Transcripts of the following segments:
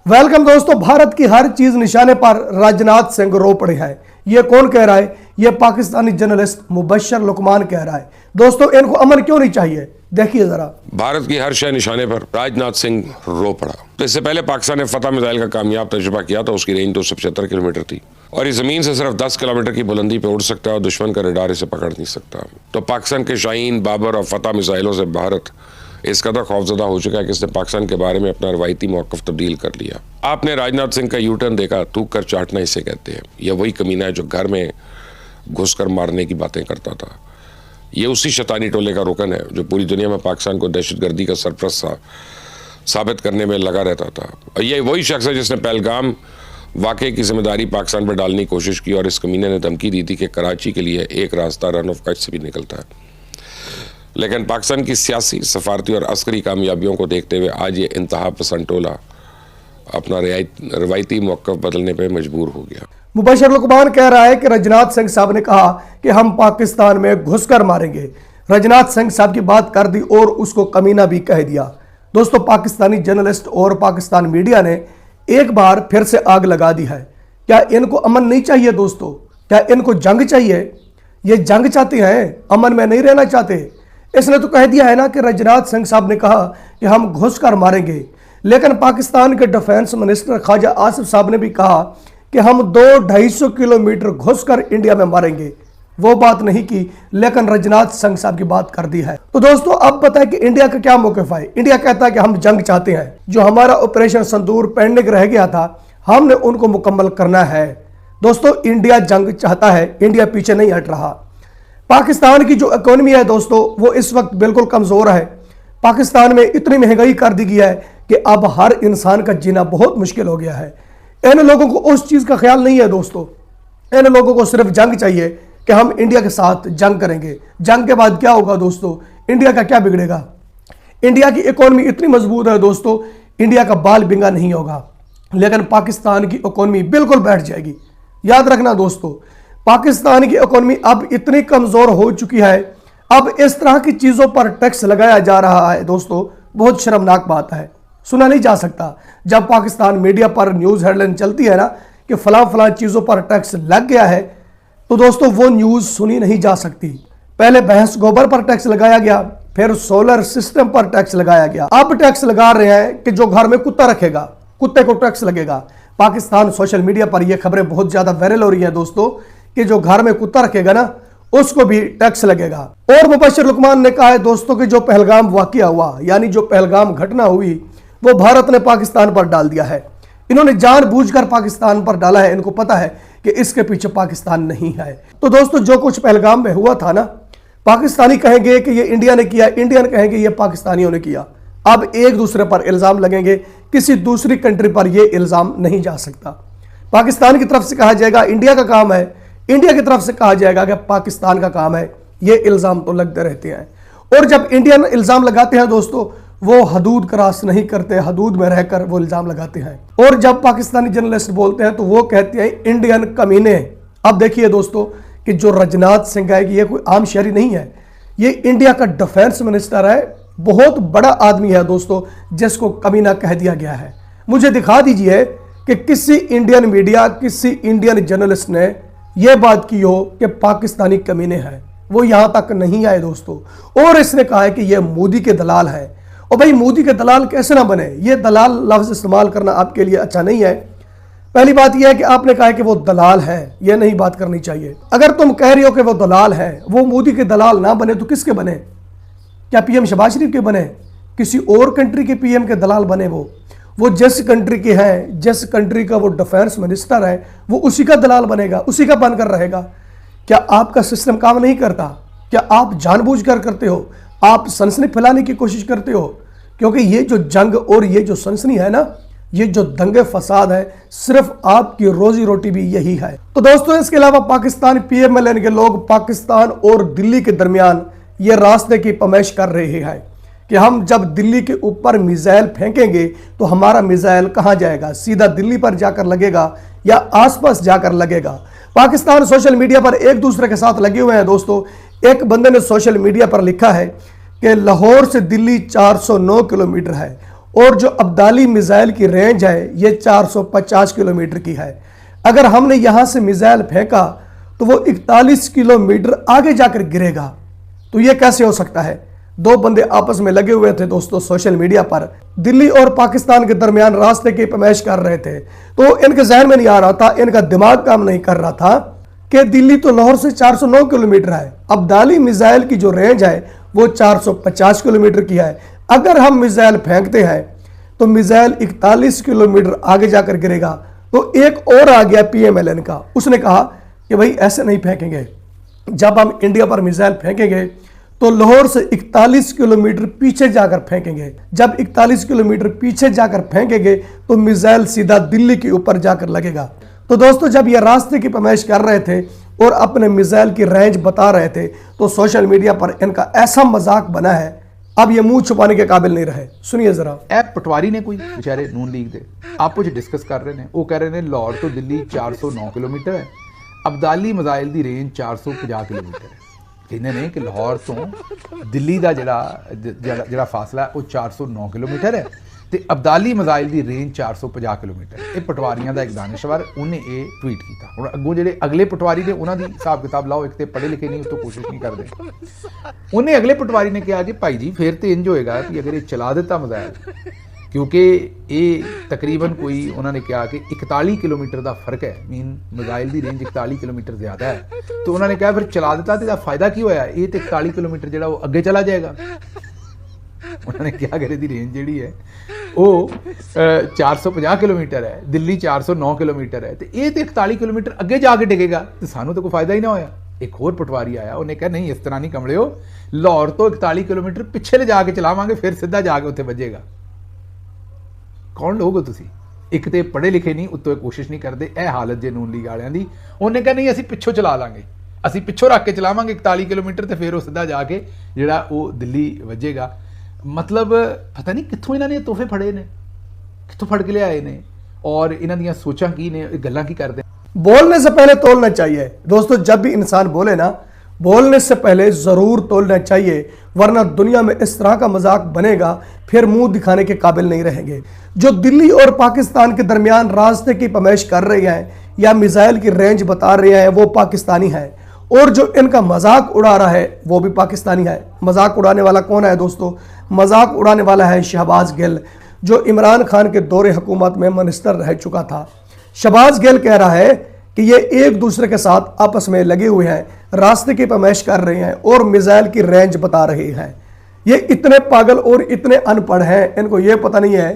Welcome दोस्तों। भारत की हर चीज निशाने पर राजनाथ सिंह रो पड़े हैं। ये कौन कह रहा है? ये पाकिस्तानी जर्नलिस्ट मुबशर लुकमान कह रहा है। दोस्तों, इनको अमन क्यों नहीं चाहिए? देखिए जरा। भारत की हर शय निशाने पर राजनाथ सिंह रो पड़ा। तो इससे पहले पाकिस्तान ने फतह मिसाइल का कामयाब तजुर्बा किया तो उसकी रेंज 275 किलोमीटर थी और ये जमीन से सिर्फ 10 किलोमीटर की बुलंदी पे उड़ सकता है और दुश्मन का रडार इसे पकड़ नहीं सकता। तो पाकिस्तान के शाहीन, बाबर और फतह मिसाइलों से भारत इस कदर खौफजदा हो चुका है कि इसने पाकिस्तान के बारे में अपना रवायती मौक़िफ़ तब्दील कर लिया। आपने राजनाथ सिंह का यू टर्न देखा, थूक कर चाटना इसे कहते हैं। यह वही कमीना है जो घर में घुसकर मारने की बातें करता था। ये उसी शैतानी टोले का रुकन है जो पूरी दुनिया में पाकिस्तान को दहशतगर्दी का सरप्रस्त साबित करने में लगा रहता था। और ये वही शख्स है जिसने पहलगाम वाक़े की जिम्मेदारी पाकिस्तान पर डालने की कोशिश की और इस कमीने ने धमकी दी थी कि कराची के लिए एक रास्ता रन ऑफ कच्छ से भी निकलता है। लेकिन पाकिस्तान की सियासी, सफारती और अस्करी कामयाबियों को देखते हुए आज ये इंतहा पसंद टोला अपना रवायती मौक़िफ़ बदलने पर मजबूर हो गया। मुबशर लुकमान कह रहा है कि राजनाथ सिंह साहब ने कहा कि हम पाकिस्तान में घुसकर मारेंगे। राजनाथ सिंह साहब की बात कर दी और उसको कमीना भी कह दिया। दोस्तों, पाकिस्तानी जर्नलिस्ट और पाकिस्तान मीडिया ने एक बार फिर से आग लगा दी है। क्या इनको अमन नहीं चाहिए? दोस्तों, क्या इनको जंग चाहिए? ये जंग चाहते हैं, अमन में नहीं रहना चाहते। इसने तो कह दिया है ना कि राजनाथ सिंह साहब ने कहा कि हम घुसकर मारेंगे, लेकिन पाकिस्तान के डिफेंस मिनिस्टर ख्वाजा आसिफ साहब ने भी कहा कि हम 200-250 किलोमीटर घुसकर इंडिया में मारेंगे। वो बात नहीं की, लेकिन राजनाथ सिंह साहब की बात कर दी है। तो दोस्तों, अब पता है कि इंडिया का क्या मौक़िफ़ है। इंडिया कहता है कि हम जंग चाहते हैं। जो हमारा ऑपरेशन सिंदूर पेंडिंग रह गया था, हमने उनको मुकम्मल करना है। दोस्तों, इंडिया जंग चाहता है, इंडिया पीछे नहीं हट रहा। पाकिस्तान की जो इकोनॉमी है दोस्तों, वो इस वक्त बिल्कुल कमज़ोर है। पाकिस्तान में इतनी महंगाई कर दी गई है कि अब हर इंसान का जीना बहुत मुश्किल हो गया है। इन लोगों को उस चीज़ का ख्याल नहीं है दोस्तों। इन लोगों को सिर्फ जंग चाहिए कि हम इंडिया के साथ जंग करेंगे। जंग के बाद क्या होगा दोस्तों? इंडिया का क्या बिगड़ेगा? इंडिया की इकोनॉमी इतनी मजबूत है दोस्तों, इंडिया का बाल बिंगा नहीं होगा। लेकिन पाकिस्तान की इकोनॉमी बिल्कुल बैठ जाएगी। याद रखना दोस्तों, पाकिस्तान की इकोनॉमी अब इतनी कमज़ोर हो चुकी है। अब इस तरह की चीज़ों पर टैक्स लगाया जा रहा है दोस्तों, बहुत शर्मनाक बात है। सुना नहीं जा सकता। जब पाकिस्तान मीडिया पर न्यूज़ हेडलाइन चलती है ना कि फलां फलां चीज़ों पर टैक्स लग गया है, तो दोस्तों वो न्यूज़ सुनी नहीं जा सकती। पहले भैंस गोबर पर टैक्स लगाया गया, फिर सोलर सिस्टम पर टैक्स लगाया गया। अब टैक्स लगा रहे हैं कि जो घर में कुत्ता रखेगा, कुत्ते को टैक्स लगेगा। पाकिस्तान सोशल मीडिया पर यह खबरें बहुत ज़्यादा वायरल हो रही हैं दोस्तों कि जो घर में कुत्ता रखेगा ना, उसको भी टैक्स लगेगा। और मुबशर लुकमान ने कहा है दोस्तों कि जो पहलगाम वाकया हुआ, यानी जो पहलगाम घटना हुई, वो भारत ने पाकिस्तान पर डाल दिया है। इन्होंने जानबूझकर पाकिस्तान पर डाला है। इनको पता है कि इसके पीछे पाकिस्तान नहीं है। तो दोस्तों, जो कुछ पहलगाम में हुआ था ना, पाकिस्तानी कहेंगे कि ये इंडिया ने किया, इंडियन कहेंगे ये पाकिस्तानियों ने किया। अब एक दूसरे पर इल्ज़ाम लगेंगे, किसी दूसरी कंट्री पर यह इल्ज़ाम नहीं जा सकता। पाकिस्तान की तरफ से कहा जाएगा इंडिया का काम है, इंडिया की तरफ से कहा जाएगा कि पाकिस्तान का काम है। ये इल्ज़ाम तो लगते रहते हैं। और जब इंडियन इल्ज़ाम लगाते हैं दोस्तों, वो हदूद क्रॉस नहीं करते, हदूद में रहकर वो इल्ज़ाम लगाते हैं। और जब पाकिस्तानी जर्नलिस्ट बोलते हैं तो वो कहते हैं इंडियन कमीने। अब देखिए दोस्तों कि जो राजनाथ सिंह है, कि ये कोई आम शहरी नहीं है, ये इंडिया का डिफेंस मिनिस्टर है। बहुत बड़ा आदमी है दोस्तों, जिसको कमीना कह दिया गया है। मुझे दिखा दीजिए कि किसी इंडियन मीडिया, किसी इंडियन जर्नलिस्ट ने यह बात की हो कि पाकिस्तानी कमीने हैं। वो यहां तक नहीं आए दोस्तों। और इसने कहा है कि यह मोदी के दलाल है। और भाई, मोदी के दलाल कैसे ना बने? ये दलाल लफ्ज इस्तेमाल करना आपके लिए अच्छा नहीं है। पहली बात यह है कि आपने कहा है कि वो दलाल है, यह नहीं बात करनी चाहिए। अगर तुम कह रही हो कि वो दलाल है, वो मोदी के दलाल ना बने तो किसके बने? क्या पीएम शहबाज शरीफ के बने? किसी और कंट्री के पीएम के दलाल बने? वो जिस कंट्री के हैं, जिस कंट्री का वो डिफेंस मिनिस्टर है, वो उसी का दलाल बनेगा, उसी का बनकर रहेगा। क्या आपका सिस्टम काम नहीं करता? क्या आप जानबूझकर करते हो? आप सनसनी फैलाने की कोशिश करते हो? क्योंकि ये जो जंग और ये जो सनसनी है ना, ये जो दंगे फसाद है, सिर्फ आपकी रोजी रोटी भी यही है। तो दोस्तों, इसके अलावा पाकिस्तान PMLN के लोग पाकिस्तान और दिल्ली के दरमियान ये रास्ते की पमेश कर रहे हैं कि हम जब दिल्ली के ऊपर मिसाइल फेंकेंगे तो हमारा मिसाइल कहां जाएगा? सीधा दिल्ली पर जाकर लगेगा या आसपास जाकर लगेगा? पाकिस्तान सोशल मीडिया पर एक दूसरे के साथ लगे हुए हैं दोस्तों। एक बंदे ने सोशल मीडिया पर लिखा है कि लाहौर से दिल्ली 409 किलोमीटर है और जो अब्दाली मिसाइल की रेंज है ये 450 किलोमीटर की है। अगर हमने यहां से मिसाइल फेंका तो वो 41 किलोमीटर आगे जाकर गिरेगा। तो ये कैसे हो सकता है? दो बंदे आपस में लगे हुए थे दोस्तों सोशल मीडिया पर, दिल्ली और पाकिस्तान के दरमियान रास्ते की पैमाइश कर रहे थे। तो इनके जहन में नहीं आ रहा था, इनका दिमाग काम नहीं कर रहा था कि दिल्ली तो लाहौर से 409 किलोमीटर है, अब्दाली मिसाइल की जो रेंज है वो 450 किलोमीटर की है। अगर हम मिसाइल फेंकते हैं तो मिसाइल 41 किलोमीटर आगे जाकर गिरेगा। तो एक और आ गया PMLN का, उसने कहा कि भाई ऐसे नहीं फेंकेंगे, जब हम इंडिया पर मिसाइल फेंकेंगे तो लाहौर से 41 किलोमीटर पीछे जाकर फेंकेंगे। जब 41 किलोमीटर पीछे जाकर फेंकेंगे तो मिसाइल सीधा दिल्ली के ऊपर जाकर लगेगा। तो दोस्तों जब ये रास्ते की पैमाइश कर रहे थे और अपने मिसाइल की रेंज बता रहे थे तो सोशल मीडिया पर इनका ऐसा मजाक बना है, अब ये मुंह छुपाने के काबिल नहीं रहे। सुनिए जरा। ਇਹ ਪਟਵਾਰੀ ਨੇ ਕੋਈ ਵਿਚਾਰੇ ਨੂਨ ਲੀਗ ਦੇ ਆਪੋ ਚ ਡਿਸਕਸ ਕਰ ਰਹੇ ਨੇ। ਉਹ ਕਹਿ ਰਹੇ ਨੇ ਲਾਹੌਰ ਤੋਂ ਦਿੱਲੀ 409 ਕਿਲੋਮੀਟਰ ਹੈ, ਅਬਦਾਲੀ ਮਿਜ਼ਾਈਲ ਦੀ ਰੇਂਜ 450 ਕਿਲੋਮੀਟਰ ਹੈ। ਕਹਿੰਦੇ ਨੇ ਕਿ ਲਾਹੌਰ ਤੋਂ ਦਿੱਲੀ ਦਾ ਜਿਹੜਾ ਫਾਸਲਾ ਹੈ ਉਹ 409 ਕਿਲੋਮੀਟਰ ਹੈ ਤੇ ਅਬਦਾਲੀ ਮਿਜ਼ਾਈਲ ਦੀ ਰੇਂਜ 450 ਕਿਲੋਮੀਟਰ ਹੈ। ਇਹ ਪਟਵਾਰੀਆਂ ਦਾ ਇੱਕ ਦਾਨਿਸ਼ਵਰ ਉਹਨੇ ਇਹ ਟਵੀਟ ਕੀਤਾ। ਹੁਣ ਅੱਗੋਂ ਜਿਹੜੇ ਅਗਲੇ ਪਟਵਾਰੀ ਨੇ ਉਹਨਾਂ ਦੀ ਹਿਸਾਬ ਕਿਤਾਬ ਲਾਓ, ਇੱਕ ਤੇ ਪੜ੍ਹੇ ਲਿਖੇ ਨਹੀਂ, ਉਸ ਤੋਂ ਕੋਸ਼ਿਸ਼ ਨਹੀਂ ਕਰਦੇ। ਉਹਨੇ ਅਗਲੇ ਪਟਵਾਰੀ ਨੇ ਕਿਹਾ ਕਿ ਭਾਈ ਜੀ ਫਿਰ ਤੇ ਇੰਜ ਹੋਏਗਾ ਕਿ ਅਗਰ ਇਹ ਚਲਾ ਦਿੱਤਾ ਮਿਜ਼ਾਈਲ, ਕਿਉਂਕਿ ਇਹ ਤਕਰੀਬਨ ਕੋਈ ਉਹਨਾਂ ਨੇ ਕਿਹਾ ਕਿ 41 ਕਿਲੋਮੀਟਰ ਦਾ ਫਰਕ ਹੈ, ਮੀਨ ਮਿਜ਼ਾਈਲ ਦੀ ਰੇਂਜ 41 ਕਿਲੋਮੀਟਰ ਜ਼ਿਆਦਾ ਹੈ। ਤਾਂ ਉਹਨਾਂ ਨੇ ਕਿਹਾ ਫਿਰ ਚਲਾ ਦਿੱਤਾ ਤੇ ਇਹਦਾ ਫਾਇਦਾ ਕੀ ਹੋਇਆ? ਇਹ ਤੇ 41 ਕਿਲੋਮੀਟਰ ਜਿਹੜਾ ਉਹ ਅੱਗੇ ਚਲਾ ਜਾਏਗਾ। ਉਹਨਾਂ ਨੇ ਕਿਹਾ ਕਿ ਇਹਦੀ ਰੇਂਜ ਜਿਹੜੀ ਹੈ ਉਹ 450 ਕਿਲੋਮੀਟਰ ਹੈ, ਦਿੱਲੀ 409 ਕਿਲੋਮੀਟਰ ਹੈ ਤੇ ਇਹ ਤੇ 41 ਕਿਲੋਮੀਟਰ ਅੱਗੇ ਜਾ ਕੇ ਡਿੱਗੇਗਾ ਤੇ ਸਾਨੂੰ ਤਾਂ ਕੋਈ ਫਾਇਦਾ ਹੀ ਨਾ ਹੋਇਆ। ਇੱਕ ਹੋਰ ਪਟਵਾਰੀ ਆਇਆ, ਉਹਨੇ ਕਿਹਾ ਨਹੀਂ ਇਸ ਤਰ੍ਹਾਂ ਨਹੀਂ ਕਮਲਿਓ, ਲਾਹੌਰ ਤੋਂ 41 ਕਿਲੋਮੀਟਰ ਪਿੱਛੇ ਲੈ ਜਾ ਕੇ ਚਲਾਵਾਂਗੇ, ਫਿਰ ਸਿੱਧਾ ਜਾ ਕੇ ਉੱਥੇ ਵੱਜੇਗਾ। ਕੌਣ ਲੋਗ ਹੋ ਤੁਸੀਂ? ਇੱਕ ਤੇ ਪੜ੍ਹੇ ਲਿਖੇ ਨਹੀਂ, ਉੱਤੋਂ ਇਹ ਕੋਸ਼ਿਸ਼ ਨਹੀਂ ਕਰਦੇ। ਇਹ ਹਾਲਤ ਜੇ ਨੂਨ ਲੀਗ ਵਾਲਿਆਂ ਦੀ। ਉਹਨੇ ਕਿਹਾ ਨਹੀਂ ਅਸੀਂ ਪਿੱਛੋਂ ਚਲਾ ਲਾਂਗੇ, ਅਸੀਂ ਪਿੱਛੋਂ ਰੱਖ ਕੇ ਚਲਾਵਾਂਗੇ 41 ਕਿਲੋਮੀਟਰ ਤੇ ਫਿਰ ਉਹ ਸਿੱਧਾ ਜਾ ਕੇ ਜਿਹੜਾ ਉਹ ਦਿੱਲੀ ਵੱਜੇਗਾ। मतलब पता नहीं कित्थों इन्होंने तोहफे फड़े ने, कित्थों फड़ के ले आए ने और इन्हां दियां सोचां की ने, गल्लां की करदे। बोलने से पहले तोलना चाहिए दोस्तों। जब भी इंसान बोले ना, बोलने से पहले जरूर तोलना चाहिए, वरना दुनिया में इस तरह का मजाक बनेगा फिर मुंह दिखाने के काबिल नहीं रहेंगे। जो दिल्ली और पाकिस्तान के दरमियान रास्ते की पैमाइश कर रहे हैं या मिसाइल की रेंज बता रहे हैं वो पाकिस्तानी है, और जो इनका मजाक उड़ा रहा है वो भी पाकिस्तानी है। मजाक उड़ाने वाला कौन है दोस्तों? मजाक उड़ाने वाला है शहबाज गिल, जो इमरान खान के दौरे हुकूमत में मिनिस्टर रह चुका था। शहबाज गिल कह रहा है कि ये एक दूसरे के साथ आपस में लगे हुए हैं, रास्ते की पैमाइश कर रहे हैं और मिसाइल की रेंज बता रहे हैं। ये इतने पागल और इतने अनपढ़ हैं, इनको ये पता नहीं है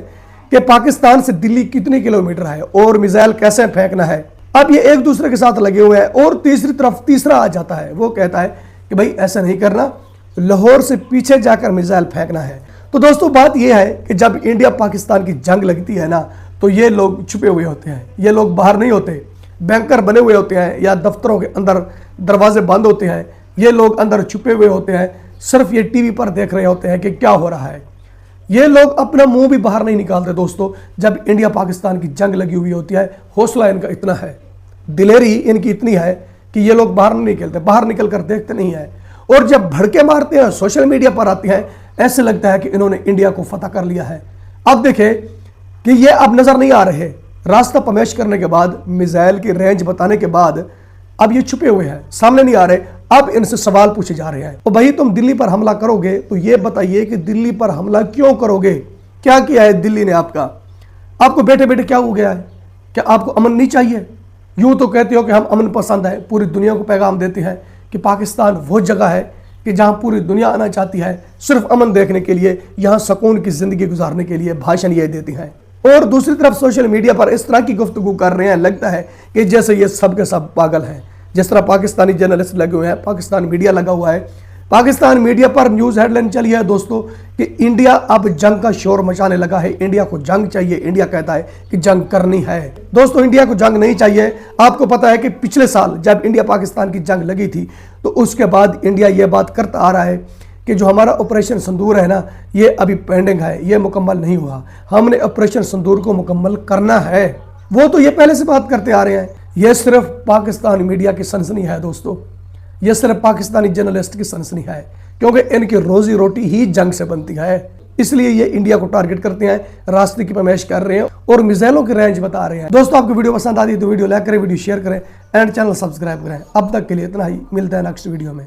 कि पाकिस्तान से दिल्ली कितनी किलोमीटर है और मिसाइल कैसे फेंकना है। अब ये एक दूसरे के साथ लगे हुए हैं और तीसरी तरफ तीसरा आ जाता है, वो कहता है कि भाई ऐसा नहीं करना, लाहौर से पीछे जाकर मिसाइल फेंकना है। तो दोस्तों बात यह है कि जब इंडिया पाकिस्तान की जंग लगती है ना तो ये लोग छुपे हुए होते हैं, ये लोग बाहर नहीं होते, बैंकर बने हुए होते हैं या दफ्तरों के अंदर दरवाजे बंद होते हैं, ये लोग अंदर छुपे हुए होते हैं, सिर्फ ये टीवी पर देख रहे होते हैं कि क्या हो रहा है। ये लोग अपना मुंह भी बाहर नहीं निकालते दोस्तों। जब इंडिया पाकिस्तान की जंग लगी हुई होती है, हौसला इनका इतना है, दिलेरी इनकी इतनी है कि ये लोग बाहर नहीं निकलते, बाहर निकल कर देखते नहीं है। और जब भड़के मारते हैं, सोशल मीडिया पर आते हैं, ऐसे लगता है कि इन्होंने इंडिया को फतह कर लिया है। अब देखें कि ये अब नजर नहीं आ रहे, रास्ता पैमाइश करने के बाद, मिसाइल की रेंज बताने के बाद अब ये छुपे हुए हैं, सामने नहीं आ रहे। अब इनसे सवाल पूछे जा रहे हैं, तो भाई तुम दिल्ली पर हमला करोगे तो ये बताइए कि दिल्ली पर हमला क्यों करोगे? क्या किया है दिल्ली ने आपका? आपको बैठे बैठे क्या हो गया है? क्या आपको अमन नहीं चाहिए? यूं तो कहते हो कि हम अमन पसंद है, पूरी दुनिया को पैगाम देते हैं कि पाकिस्तान वो जगह है कि जहां पूरी दुनिया आना चाहती है सिर्फ अमन देखने के लिए, यहां सुकून की जिंदगी गुजारने के लिए भाषण ये देती हैं। और दूसरी तरफ सोशल मीडिया पर इस तरह की गुफ्तगू कर रहे हैं, लगता है कि जैसे ये सब के सब पागल हैं। जिस तरह पाकिस्तानी जर्नलिस्ट लगे हुए हैं, पाकिस्तान मीडिया लगा हुआ है, पाकिस्तान मीडिया पर न्यूज़ हेडलाइन चली है दोस्तों कि इंडिया अब जंग का शोर मचाने लगा है, इंडिया को जंग चाहिए। इंडिया कहता है कि जंग करनी है। दोस्तों इंडिया को जंग नहीं चाहिए। आपको पता है कि पिछले साल जब इंडिया पाकिस्तान की जंग लगी थी तो उसके बाद इंडिया ये बात करता आ रहा है कि जो हमारा ऑपरेशन सिंदूर है ना, ये अभी पेंडिंग है, ये मुकम्मल नहीं हुआ, हमने ऑपरेशन सिंदूर को मुकम्मल करना है। वो तो ये पहले से बात करते आ रहे हैं। ये सिर्फ पाकिस्तान मीडिया की सनसनी है दोस्तों, ये सिर्फ पाकिस्तानी जर्नलिस्ट की सनसनी है, क्योंकि इनकी रोजी रोटी ही जंग से बनती है। इसलिए ये इंडिया को टारगेट करते हैं, रास्ते की पैमाइश कर रहे हैं और मिसाइलों की रेंज बता रहे हैं। दोस्तों आपको वीडियो पसंद आती है तो वीडियो लाइक करें, वीडियो शेयर करें एंड चैनल सब्सक्राइब करें। अब तक के लिए इतना ही, मिलता है नेक्स्ट वीडियो में।